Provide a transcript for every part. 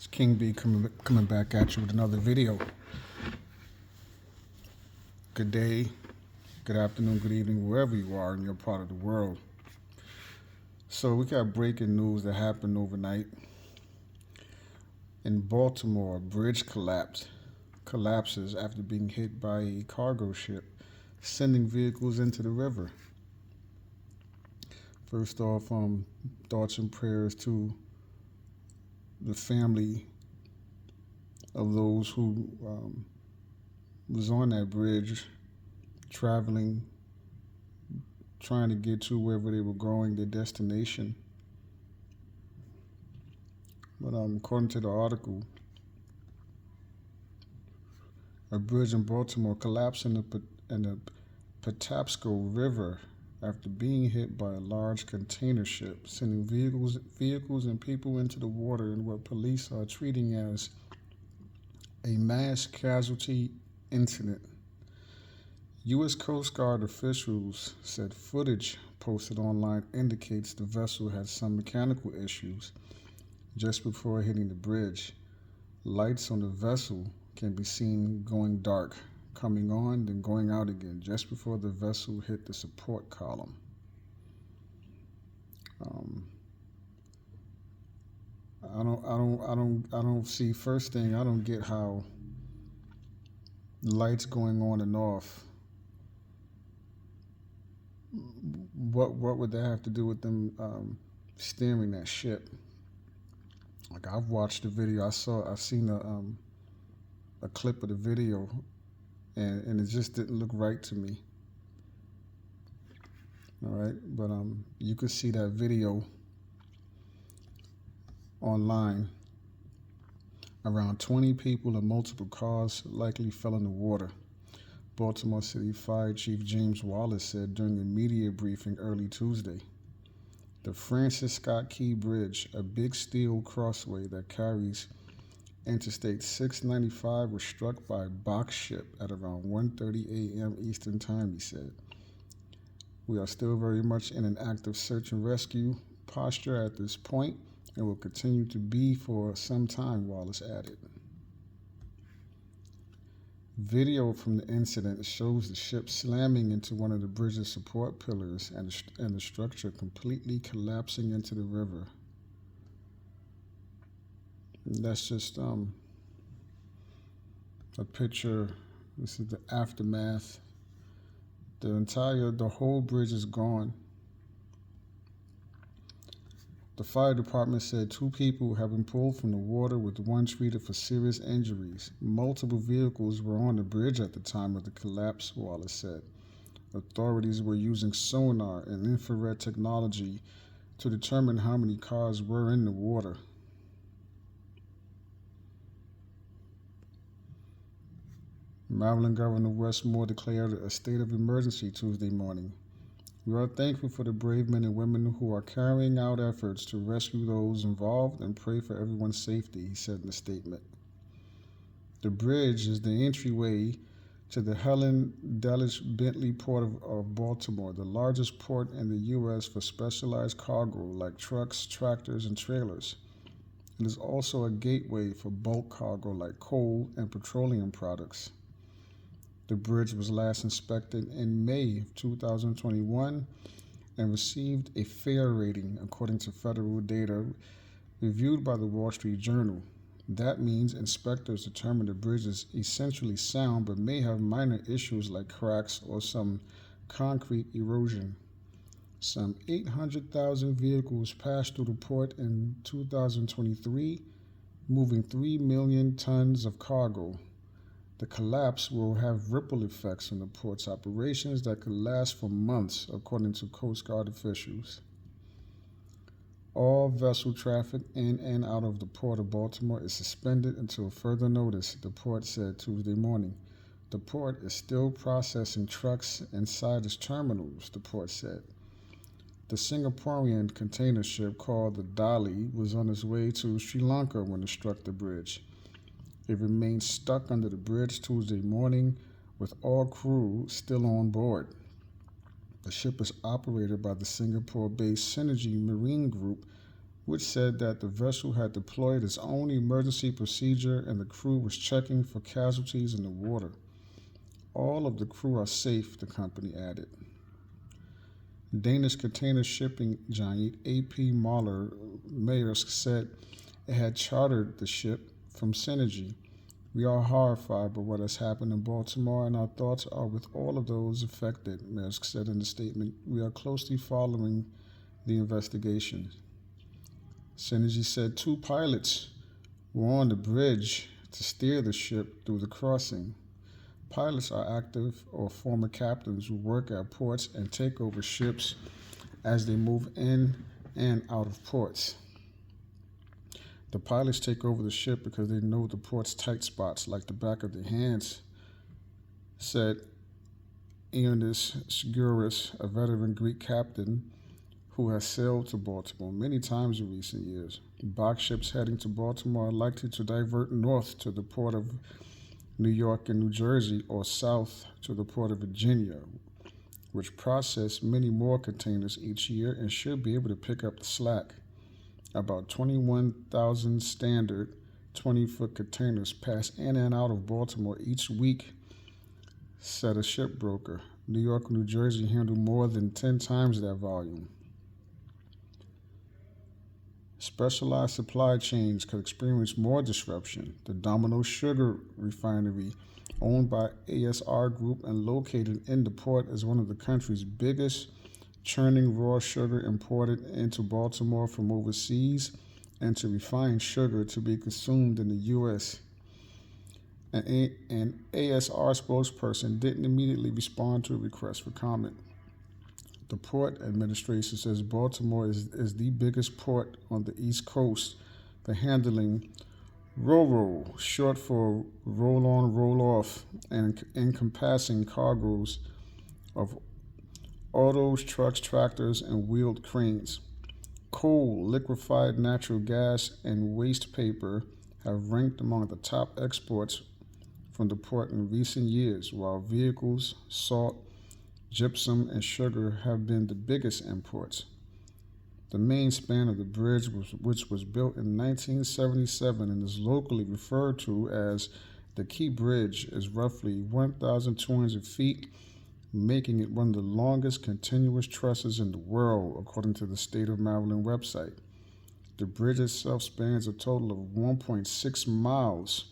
It's King B coming back at you with another video. Good day, good afternoon, good evening, wherever you are in your part of the world. So we got breaking news that happened overnight. In Baltimore, a bridge collapses after being hit by a cargo ship, sending vehicles into the river. First off, thoughts and prayers to the family of those who was on that bridge traveling, trying to get to wherever they were going, their destination. But according to the article, a bridge in Baltimore collapsed in the Patapsco River after being hit by a large container ship, sending vehicles and people into the water in what police are treating as a mass casualty incident. U.S. Coast Guard officials said footage posted online indicates the vessel had some mechanical issues just before hitting the bridge. Lights on the vessel can be seen going dark, coming on, then going out again just before the vessel hit the support column. I don't see. First thing, I don't get how lights going on and off. What would that have to do with them steering that ship? Like, I've watched the video. I've seen a clip of the video, and it just didn't look right to me. All right, but you could see that video online. Around 20 people and multiple cars likely fell in the water. Baltimore City Fire Chief James Wallace said during a media briefing early Tuesday. The Francis Scott Key Bridge, a big steel crossway that carries Interstate 695, was struck by a box ship at around 1:30 a.m. Eastern Time, he said. We are still very much in an active search and rescue posture at this point and will continue to be for some time, Wallace added. Video from the incident shows the ship slamming into one of the bridge's support pillars and the structure completely collapsing into the river. That's just a picture. This is the aftermath. The whole bridge is gone. The fire department said 2 people have been pulled from the water with one treated for serious injuries. Multiple vehicles were on the bridge at the time of the collapse, Wallace said. Authorities were using sonar and infrared technology to determine how many cars were in the water. Maryland Governor Wes Moore declared a state of emergency Tuesday morning. We are thankful for the brave men and women who are carrying out efforts to rescue those involved and pray for everyone's safety, he said in a statement. The bridge is the entryway to the Helen Delish Bentley Port of Baltimore, the largest port in the U.S. for specialized cargo like trucks, tractors, and trailers. It is also a gateway for bulk cargo like coal and petroleum products. The bridge was last inspected in May of 2021 and received a fair rating, according to federal data reviewed by the Wall Street Journal. That means inspectors determined the bridge is essentially sound but may have minor issues like cracks or some concrete erosion. Some 800,000 vehicles passed through the port in 2023, moving 3 million tons of cargo. The collapse will have ripple effects on the port's operations that could last for months, according to Coast Guard officials. All vessel traffic in and out of the Port of Baltimore is suspended until further notice, the port said Tuesday morning. The port is still processing trucks inside its terminals, the port said. The Singaporean container ship called the Dali was on its way to Sri Lanka when it struck the bridge. It remained stuck under the bridge Tuesday morning with all crew still on board. The ship is operated by the Singapore-based Synergy Marine Group, which said that the vessel had deployed its own emergency procedure and the crew was checking for casualties in the water. All of the crew are safe, the company added. Danish container shipping giant AP Møller Maersk said it had chartered the ship from Synergy. We are horrified by what has happened in Baltimore, and our thoughts are with all of those affected, Maersk said in a statement. We are closely following the investigation. Synergy said 2 pilots were on the bridge to steer the ship through the crossing. Pilots are active or former captains who work at ports and take over ships as they move in and out of ports. The pilots take over the ship because they know the port's tight spots like the back of their hands, said Ioannis Skouras, a veteran Greek captain who has sailed to Baltimore many times in recent years. Box ships heading to Baltimore are likely to divert north to the port of New York and New Jersey, or south to the port of Virginia, which process many more containers each year and should be able to pick up the slack. About 21,000 standard 20-foot containers pass in and out of Baltimore each week, said a shipbroker. New York and New Jersey handle more than 10 times that volume. Specialized supply chains could experience more disruption. The Domino Sugar Refinery, owned by ASR Group and located in the port, is one of the country's biggest, churning raw sugar imported into Baltimore from overseas and to refine sugar to be consumed in the U.S. An ASR spokesperson didn't immediately respond to a request for comment. The Port Administration says Baltimore is the biggest port on the East Coast for handling RoRo, short for roll-on, roll-off, and encompassing cargoes of autos, trucks, tractors, and wheeled cranes. Coal, liquefied natural gas, and waste paper have ranked among the top exports from the port in recent years, while vehicles, salt, gypsum, and sugar have been the biggest imports. The main span of the bridge, which was built in 1977 and is locally referred to as the Key Bridge, is roughly 1,200 feet, making it one of the longest continuous trusses in the world, according to the State of Maryland website. The bridge itself spans a total of 1.6 miles,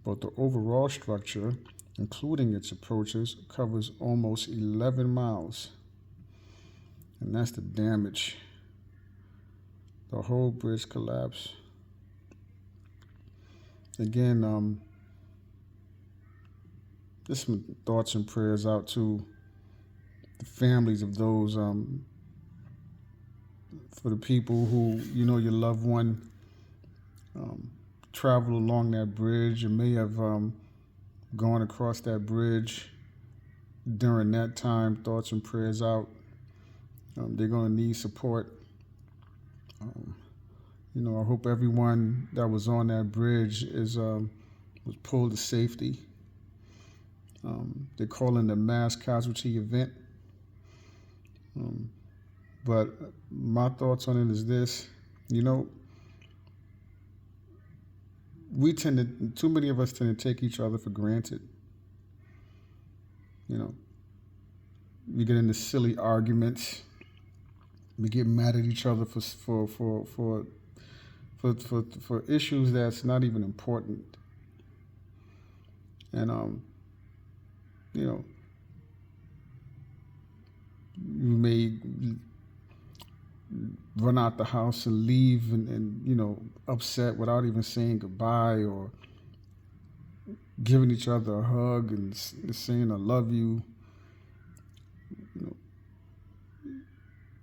but the overall structure, including its approaches, covers almost 11 miles. And that's the damage. The whole bridge collapsed. Again, just some thoughts and prayers out to the families of those, for the people who, your loved one traveled along that bridge and may have gone across that bridge during that time. Thoughts and prayers out. They're going to need support. I hope everyone that was on that bridge was pulled to safety. They're calling the mass casualty event. But my thoughts on it is this, too many of us tend to take each other for granted. We get into silly arguments. We get mad at each other for issues that's not even important. And you may run out the house and leave and upset without even saying goodbye or giving each other a hug and saying I love you.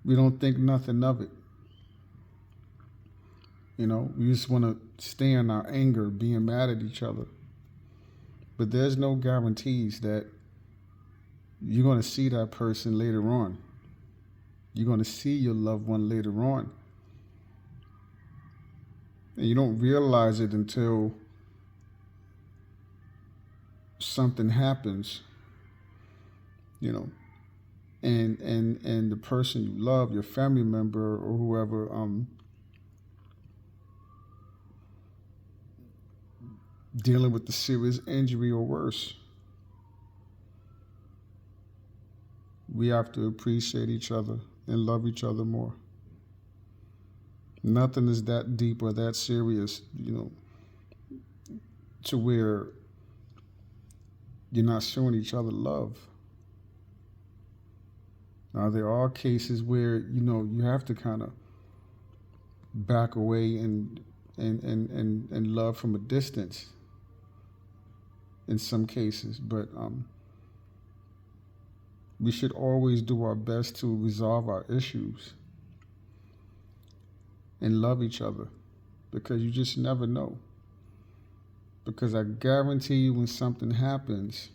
We don't think nothing of it. We just want to stay in our anger, being mad at each other. But there's no guarantees that you're going to see that person later on. You're going to see your loved one later on. And you don't realize it until something happens, and the person you love, your family member or whoever, dealing with the serious injury or worse. We have to appreciate each other and love each other more. Nothing is that deep or that serious, to where you're not showing each other love. Now, there are cases where, you have to kind of back away and love from a distance in some cases, but we should always do our best to resolve our issues and love each other, because you just never know. Because I guarantee you, when something happens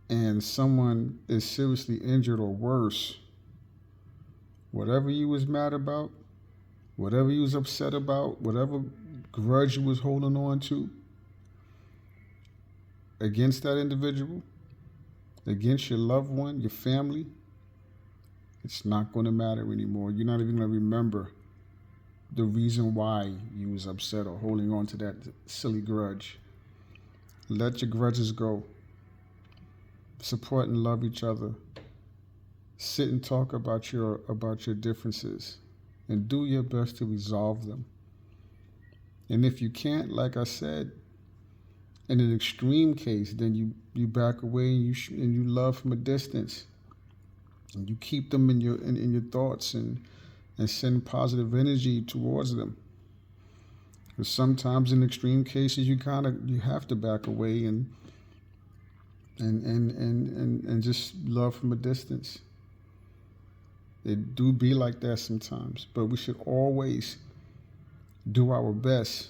and someone is seriously injured or worse, whatever you was mad about, whatever you was upset about, whatever grudge you was holding on to against that individual, against your loved one, your family, it's not going to matter anymore. You're not even going to remember the reason why you was upset or holding on to that silly grudge. Let your grudges go. Support and love each other. Sit and talk about your differences, and do your best to resolve them. And if you can't, like I said, in an extreme case, then you back away and you love from a distance. And you keep them in your thoughts and send positive energy towards them. Because sometimes in extreme cases you have to back away and just love from a distance. It do be like that sometimes, but we should always do our best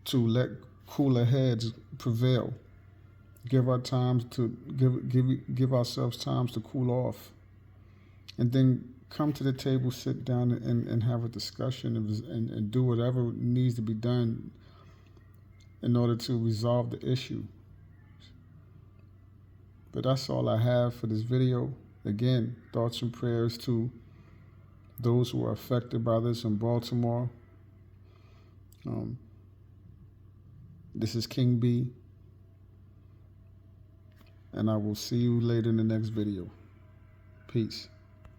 to let cooler heads prevail. Give ourselves times to cool off, and then come to the table, sit down, and have a discussion and do whatever needs to be done in order to resolve the issue. But that's all I have for this video. Again, thoughts and prayers to those who are affected by this in Baltimore. This is King B, and I will see you later in the next video. Peace.